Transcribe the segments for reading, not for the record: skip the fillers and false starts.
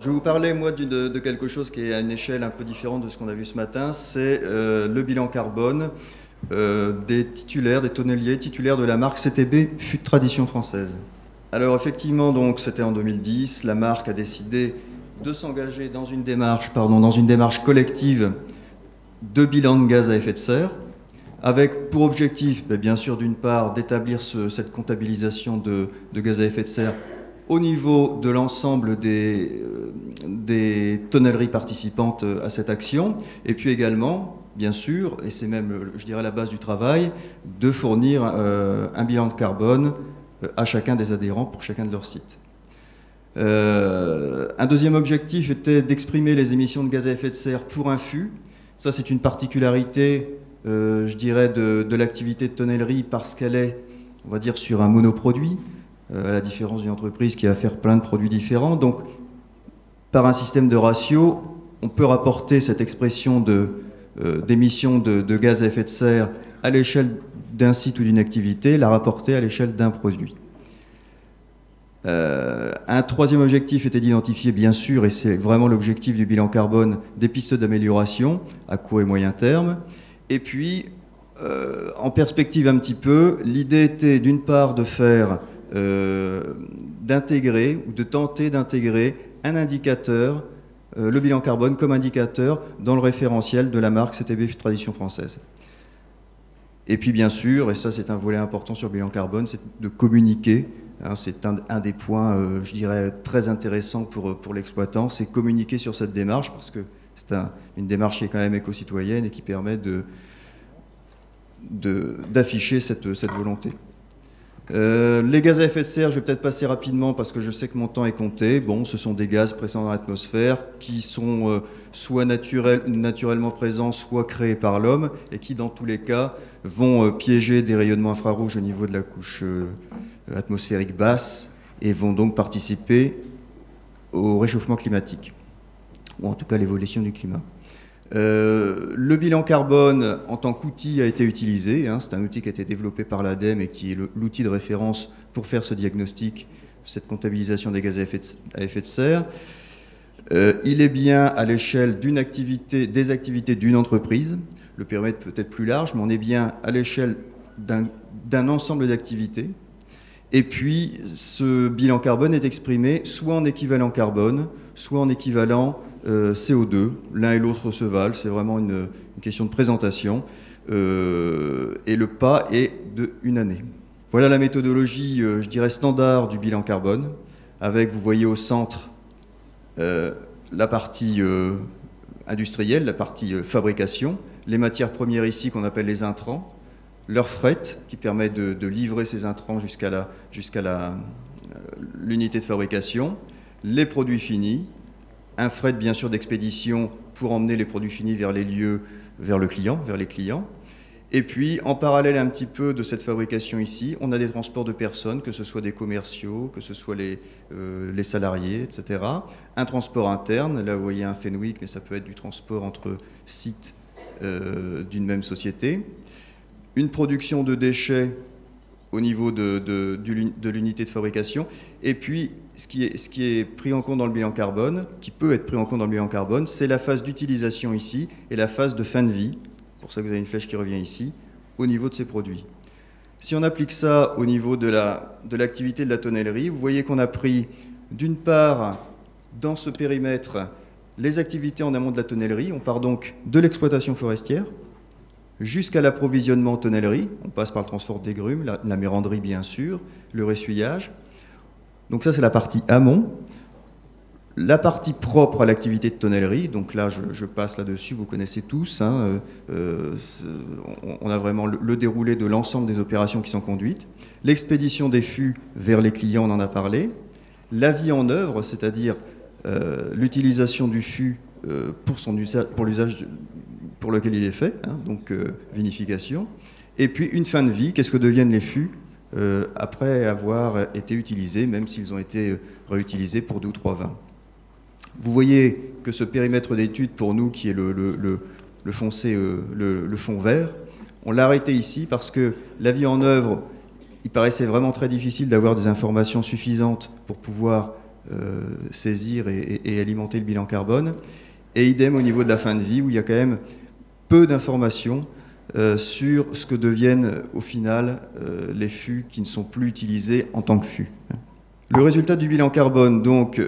Je vais vous parler, moi, de quelque chose qui est à une échelle un peu différente de ce qu'on a vu ce matin, c'est le bilan carbone des titulaires, des tonneliers titulaires de la marque CTB Fût de Tradition Française. Alors effectivement, donc c'était en 2010, la marque a décidé de s'engager dans une démarche, collective de bilan de gaz à effet de serre, avec pour objectif, bien sûr, d'une part, d'établir cette comptabilisation de gaz à effet de serre au niveau de l'ensemble des tonnelleries participantes à cette action, et puis également, bien sûr, et c'est même, je dirais, la base du travail, de fournir un bilan de carbone à chacun des adhérents pour chacun de leurs sites. Un deuxième objectif était d'exprimer les émissions de gaz à effet de serre pour un fût. Ça, c'est une particularité, je dirais, de l'activité de tonnellerie parce qu'elle est, on va dire, sur un monoproduit, à la différence d'une entreprise qui va faire plein de produits différents. Donc, par un système de ratio, on peut rapporter cette expression d'émissions de gaz à effet de serre à l'échelle d'un site ou d'une activité, la rapporter à l'échelle d'un produit. Un troisième objectif était d'identifier, bien sûr, et c'est vraiment l'objectif du bilan carbone, des pistes d'amélioration à court et moyen terme. Et puis, en perspective un petit peu, l'idée était d'une part de faire, d'intégrer ou de tenter d'intégrer un indicateur, le bilan carbone comme indicateur dans le référentiel de la marque CTB Tradition Française. Et puis bien sûr, et ça c'est un volet important sur le bilan carbone, c'est de communiquer. Hein, c'est un des points, je dirais, très intéressants pour l'exploitant, c'est communiquer sur cette démarche, parce que c'est une démarche qui est quand même éco-citoyenne et qui permet d'afficher cette volonté. Les gaz à effet de serre, je vais peut-être passer rapidement parce que je sais que mon temps est compté. Bon, ce sont des gaz présents dans l'atmosphère qui sont soit naturellement présents, soit créés par l'homme et qui, dans tous les cas, vont piéger des rayonnements infrarouges au niveau de la couche atmosphérique basse et vont donc participer au réchauffement climatique, ou en tout cas l'évolution du climat. Le bilan carbone en tant qu'outil a été utilisé, hein, c'est un outil qui a été développé par l'ADEME et qui est l'outil de référence pour faire ce diagnostic, cette comptabilisation des gaz à effet de serre. Il est bien à l'échelle des activités d'une entreprise, le périmètre peut être plus large, mais on est bien à l'échelle d'un ensemble d'activités. Et puis ce bilan carbone est exprimé soit en équivalent carbone, soit en équivalent CO2, l'un et l'autre se valent, c'est vraiment une question de présentation, et le pas est de 1 année. Voilà la méthodologie, je dirais, standard du bilan carbone, avec, vous voyez au centre, la partie industrielle, la partie fabrication, les matières premières ici qu'on appelle les intrants, leur fret qui permet de livrer ces intrants jusqu'à l'unité de fabrication, les produits finis, un fret bien sûr d'expédition pour emmener les produits finis vers les lieux, vers les clients. Et puis en parallèle un petit peu de cette fabrication ici, on a des transports de personnes, que ce soit des commerciaux, que ce soit les salariés, etc. Un transport interne, là vous voyez un Fenwick, mais ça peut être du transport entre sites d'une même société. Une production de déchets au niveau de l'unité de fabrication, et puis ce qui est pris en compte dans le bilan carbone, qui peut être pris en compte dans le bilan carbone, c'est la phase d'utilisation ici et la phase de fin de vie, pour ça que vous avez une flèche qui revient ici, au niveau de ces produits. Si on applique ça au niveau de l'activité de la tonnellerie, vous voyez qu'on a pris d'une part dans ce périmètre les activités en amont de la tonnellerie, on part donc de l'exploitation forestière, jusqu'à l'approvisionnement en tonnellerie, on passe par le transport des grumes, la méranderie bien sûr, le ressuyage. Donc ça c'est la partie amont. La partie propre à l'activité de tonnellerie, donc là je passe là-dessus, vous connaissez tous, hein, on a vraiment le déroulé de l'ensemble des opérations qui sont conduites. L'expédition des fûts vers les clients, on en a parlé. La vie en œuvre, c'est-à-dire l'utilisation du fût pour l'usage pour lequel il est fait, hein, donc vinification. Et puis une fin de vie, qu'est-ce que deviennent les fûts après avoir été utilisés, même s'ils ont été réutilisés pour 2 ou 3 vins. Vous voyez que ce périmètre d'étude pour nous, qui est le foncé, le fond vert, on l'a arrêté ici parce que la vie en œuvre, il paraissait vraiment très difficile d'avoir des informations suffisantes pour pouvoir saisir et alimenter le bilan carbone. Et idem au niveau de la fin de vie, où il y a quand même peu d'informations sur ce que deviennent au final les fûts qui ne sont plus utilisés en tant que fûts. Le résultat du bilan carbone, donc,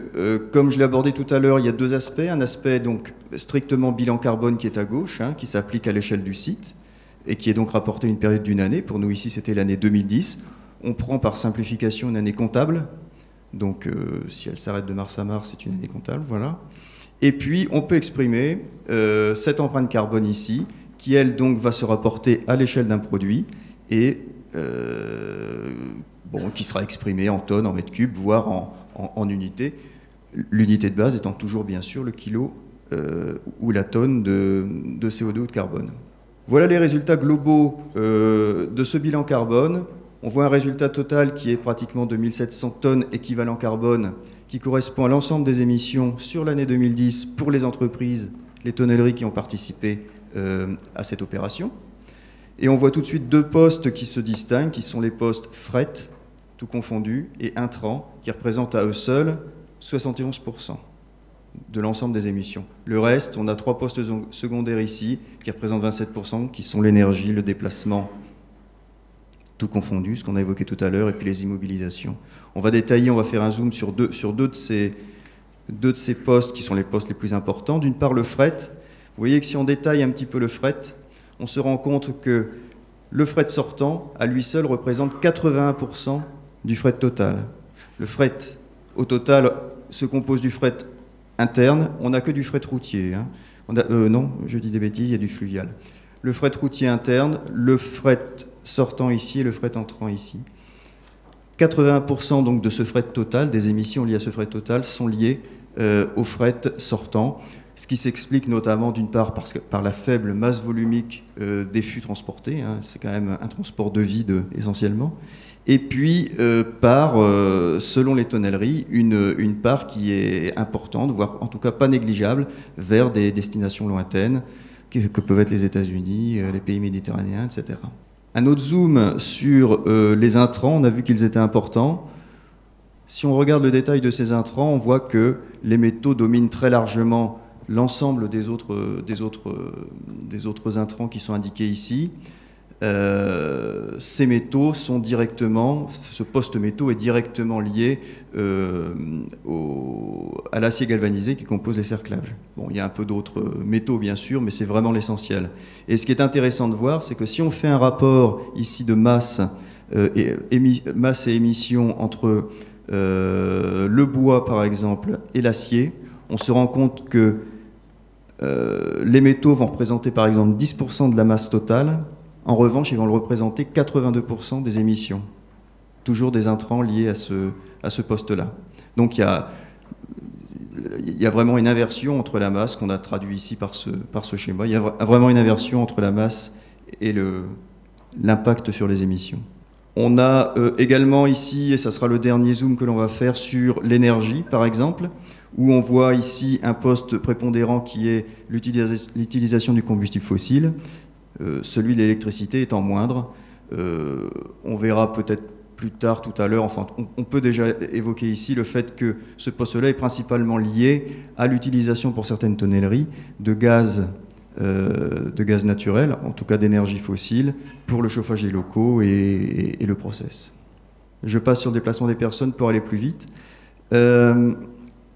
comme je l'ai abordé tout à l'heure, il y a deux aspects. Un aspect donc strictement bilan carbone qui est à gauche, qui s'applique à l'échelle du site et qui est donc rapporté une période d'une année. Pour nous ici, c'était l'année 2010. On prend par simplification une année comptable. Donc, si elle s'arrête de mars à mars, c'est une année comptable, voilà. Et puis, on peut exprimer cette empreinte carbone ici, qui, elle, donc, va se rapporter à l'échelle d'un produit et qui sera exprimée en tonnes, en mètres cubes, voire en unités. L'unité de base étant toujours, bien sûr, le kilo ou la tonne de CO2 ou de carbone. Voilà les résultats globaux de ce bilan carbone. On voit un résultat total qui est pratiquement de 1700 tonnes équivalent carbone, qui correspond à l'ensemble des émissions sur l'année 2010 pour les entreprises, les tonnelleries qui ont participé à cette opération. Et on voit tout de suite deux postes qui se distinguent, qui sont les postes fret, tout confondu, et intrants, qui représentent à eux seuls 71% de l'ensemble des émissions. Le reste, on a trois postes secondaires ici, qui représentent 27%, qui sont l'énergie, le déplacement, tout confondu, ce qu'on a évoqué tout à l'heure, et puis les immobilisations. On va détailler, on va faire un zoom sur deux de ces postes, qui sont les postes les plus importants. D'une part, le fret. Vous voyez que si on détaille un petit peu le fret, on se rend compte que le fret sortant, à lui seul, représente 81% du fret total. Le fret, au total, se compose du fret interne. On n'a que du fret routier. Non, je dis des bêtises, il y a du fluvial. Le fret routier interne, le fret sortant ici et le fret entrant ici. 80% donc de ce fret total, des émissions liées à ce fret total, sont liées au fret sortant, ce qui s'explique notamment d'une part par la faible masse volumique des fûts transportés, c'est quand même un transport de vide essentiellement, et puis selon les tonnelleries, une part qui est importante, voire en tout cas pas négligeable, vers des destinations lointaines, que peuvent être les États-Unis, les pays méditerranéens, etc. Un autre zoom sur les intrants, on a vu qu'ils étaient importants. Si on regarde le détail de ces intrants, on voit que les métaux dominent très largement l'ensemble des autres intrants qui sont indiqués ici. Ces métaux sont directement, ce post-métaux est directement lié à l'acier galvanisé qui compose les cerclages. Bon, il y a un peu d'autres métaux bien sûr, mais c'est vraiment l'essentiel. Et ce qui est intéressant de voir, c'est que si on fait un rapport ici de masse et émissions entre le bois par exemple et l'acier, on se rend compte que les métaux vont représenter par exemple 10% de la masse totale. En revanche, ils vont le représenter 82% des émissions. Toujours des intrants liés à ce poste-là. Donc il y a vraiment une inversion entre la masse, qu'on a traduit ici par ce schéma. Il y a vraiment une inversion entre la masse et l'impact sur les émissions. On a également ici, et ça sera le dernier zoom que l'on va faire, sur l'énergie par exemple, où on voit ici un poste prépondérant qui est l'utilisation du combustible fossile. Celui de l'électricité étant moindre. On verra peut-être plus tard, tout à l'heure, enfin, on peut déjà évoquer ici le fait que ce poste-là est principalement lié à l'utilisation pour certaines tonnelleries de gaz naturel, en tout cas d'énergie fossile, pour le chauffage des locaux et le process. Je passe sur le déplacement des personnes pour aller plus vite.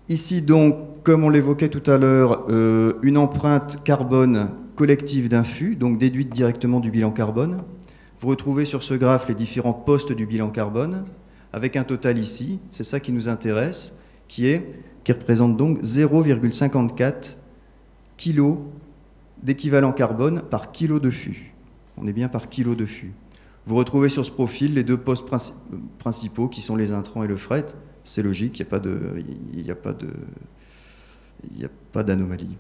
Ici donc, comme on l'évoquait tout à l'heure, une empreinte carbone collective d'un fût, donc déduite directement du bilan carbone. Vous retrouvez sur ce graphe les différents postes du bilan carbone, avec un total ici, c'est ça qui nous intéresse, qui représente donc 0,54 kg d'équivalent carbone par kilo de fût. On est bien par kilo de fût. Vous retrouvez sur ce profil les deux postes principaux qui sont les intrants et le fret. C'est logique, il n'y a pas d'anomalie.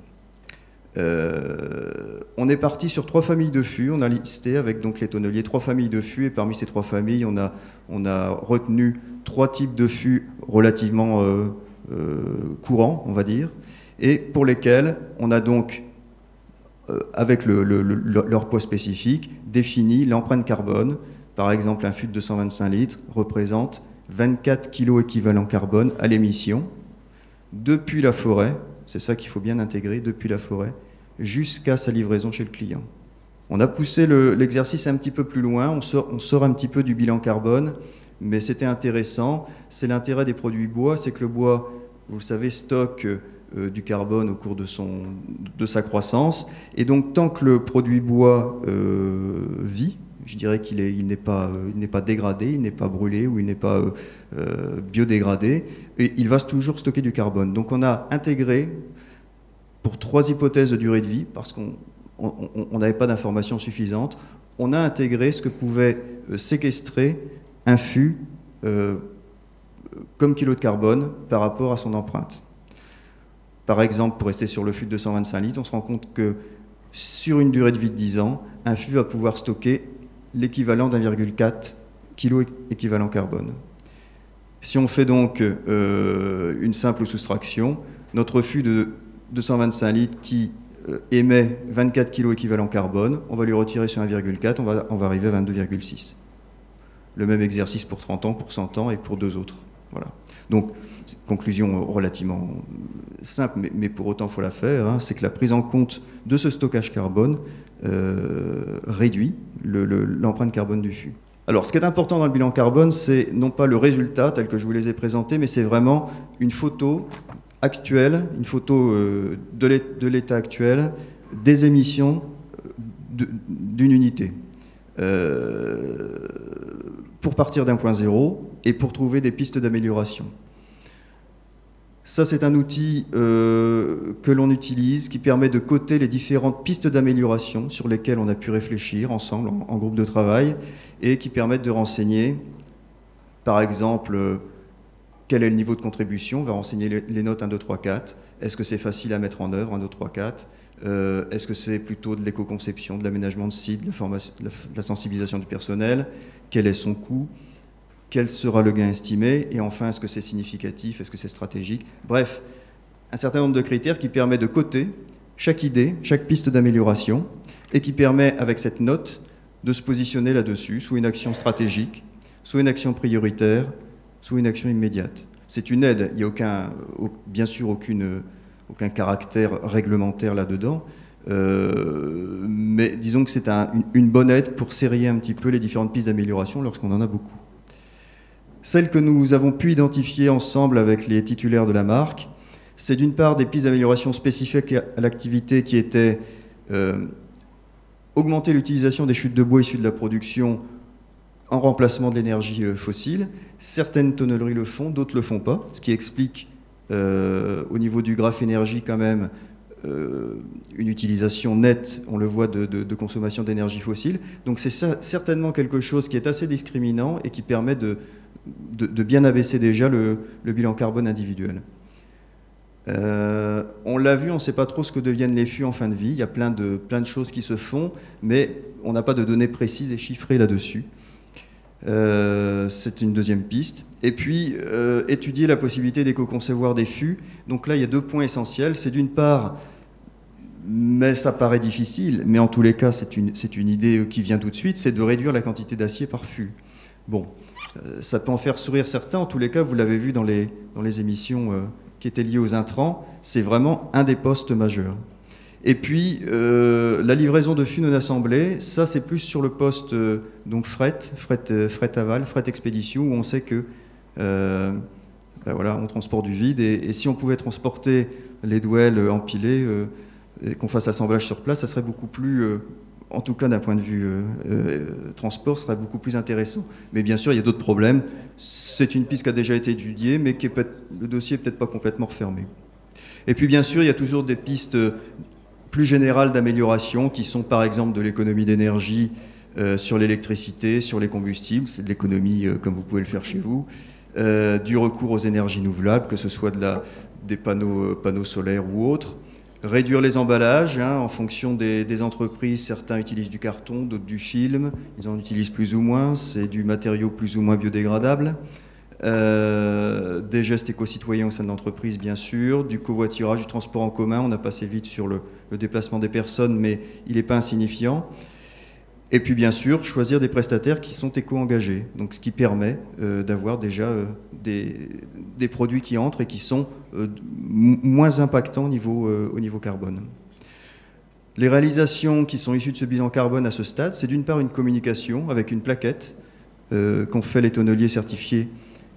On est parti sur 3 familles de fûts, on a listé avec donc les tonneliers 3 familles de fûts, et parmi ces 3 familles, on a retenu 3 types de fûts relativement courants, on va dire, et pour lesquels on a donc, avec leur poids spécifique, défini l'empreinte carbone. Par exemple, un fût de 225 litres représente 24 kg équivalent carbone à l'émission, depuis la forêt, c'est ça qu'il faut bien intégrer, depuis la forêt, jusqu'à sa livraison chez le client. On a poussé l'exercice un petit peu plus loin, on sort un petit peu du bilan carbone, mais c'était intéressant. C'est l'intérêt des produits bois, c'est que le bois, vous le savez, stocke du carbone au cours de sa croissance. Et donc, tant que le produit bois vit, je dirais il n'est pas dégradé, il n'est pas brûlé ou il n'est pas biodégradé, et il va toujours stocker du carbone. Donc, on a intégré, pour 3 hypothèses de durée de vie, parce qu'on n'avait pas d'informations suffisantes, on a intégré ce que pouvait séquestrer un fût comme kilo de carbone par rapport à son empreinte. Par exemple, pour rester sur le fût de 225 litres, on se rend compte que sur une durée de vie de 10 ans, un fût va pouvoir stocker l'équivalent d'1,4 kg équivalent carbone. Si on fait donc une simple soustraction, notre fût de 225 litres qui émet 24 kg équivalent carbone, on va lui retirer sur 1,4, on va arriver à 22,6. Le même exercice pour 30 ans, pour 100 ans et pour 2 autres. Voilà. Donc, conclusion relativement simple, mais pour autant il faut la faire, hein, c'est que la prise en compte de ce stockage carbone réduit l'empreinte carbone du fût. Alors, ce qui est important dans le bilan carbone, c'est non pas le résultat tel que je vous les ai présentés, mais c'est vraiment une photo actuelle, une photo de l'état actuel des émissions d'une unité. Pour partir d'un point zéro et pour trouver des pistes d'amélioration. Ça, c'est un outil que l'on utilise qui permet de coter les différentes pistes d'amélioration sur lesquelles on a pu réfléchir ensemble en groupe de travail et qui permettent de renseigner, par exemple, quel est le niveau de contribution. On va renseigner les notes 1, 2, 3, 4. Est-ce que c'est facile à mettre en œuvre, 1, 2, 3, 4 est-ce que c'est plutôt de l'éco-conception, de l'aménagement de site, de la sensibilisation du personnel? Quel est son coût? Quel sera le gain estimé? Et enfin, est-ce que c'est significatif? Est-ce que c'est stratégique? Bref, un certain nombre de critères qui permettent de coter chaque idée, chaque piste d'amélioration, et qui permet, avec cette note, de se positionner là-dessus, soit une action stratégique, soit une action prioritaire, soit une action immédiate. C'est une aide, il n'y a bien sûr aucun caractère réglementaire là-dedans, mais disons que c'est une bonne aide pour serrer un petit peu les différentes pistes d'amélioration lorsqu'on en a beaucoup. Celles que nous avons pu identifier ensemble avec les titulaires de la marque, c'est d'une part des pistes d'amélioration spécifiques à l'activité qui étaient augmenter l'utilisation des chutes de bois issues de la production en remplacement de l'énergie fossile. Certaines tonnelleries le font, d'autres ne le font pas, ce qui explique au niveau du graphe énergie quand même une utilisation nette, on le voit, de consommation d'énergie fossile. Donc c'est certainement quelque chose qui est assez discriminant et qui permet de bien abaisser déjà le bilan carbone individuel. On l'a vu, on ne sait pas trop ce que deviennent les fûts en fin de vie. Il y a plein de choses qui se font, mais on n'a pas de données précises et chiffrées là-dessus. C'est une deuxième piste. Et puis, étudier la possibilité d'éco-concevoir des fûts. Donc là, il y a 2 points essentiels. C'est d'une part, mais ça paraît difficile, mais en tous les cas, c'est une idée qui vient tout de suite, c'est de réduire la quantité d'acier par fût. Bon, ça peut en faire sourire certains. En tous les cas, vous l'avez vu dans les émissions qui étaient liées aux intrants, c'est vraiment un des postes majeurs. Et puis, la livraison de fûts non assemblés, ça c'est plus sur le poste donc fret aval, fret expédition, où on sait que ben voilà, on transporte du vide, et si on pouvait transporter les douelles empilées, et qu'on fasse assemblage sur place, ça serait beaucoup plus, en tout cas d'un point de vue transport, ce serait beaucoup plus intéressant. Mais bien sûr, il y a d'autres problèmes. C'est une piste qui a déjà été étudiée, mais le dossier n'est peut-être pas complètement refermé. Et puis bien sûr, il y a toujours des pistes plus générales d'amélioration qui sont par exemple de l'économie d'énergie sur l'électricité, sur les combustibles, c'est de l'économie comme vous pouvez le faire chez vous, du recours aux énergies renouvelables, que ce soit des panneaux solaires ou autres, réduire les emballages en fonction des entreprises. Certains utilisent du carton, d'autres du film, ils en utilisent plus ou moins, c'est du matériau plus ou moins biodégradable. Des gestes éco-citoyens au sein de l'entreprise, bien sûr, du covoiturage, du transport en commun. On a passé vite sur le déplacement des personnes, mais il n'est pas insignifiant. Et puis bien sûr, choisir des prestataires qui sont éco-engagés, donc ce qui permet d'avoir déjà des produits qui entrent et qui sont moins impactants au niveau carbone. Les réalisations qui sont issues de ce bilan carbone à ce stade, c'est d'une part une communication avec une plaquette qu'ont fait les tonneliers certifiés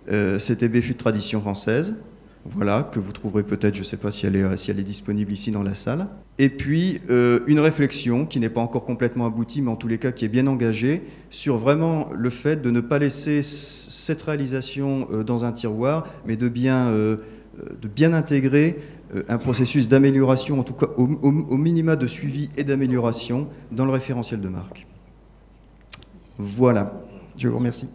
CTB fût de tradition française, voilà, que vous trouverez peut-être, je ne sais pas si elle est disponible ici dans la salle. Et puis une réflexion qui n'est pas encore complètement aboutie, mais en tous les cas qui est bien engagée, sur vraiment le fait de ne pas laisser cette réalisation dans un tiroir, mais de bien intégrer un processus d'amélioration, en tout cas au minima de suivi et d'amélioration dans le référentiel de marque. Voilà, je vous remercie.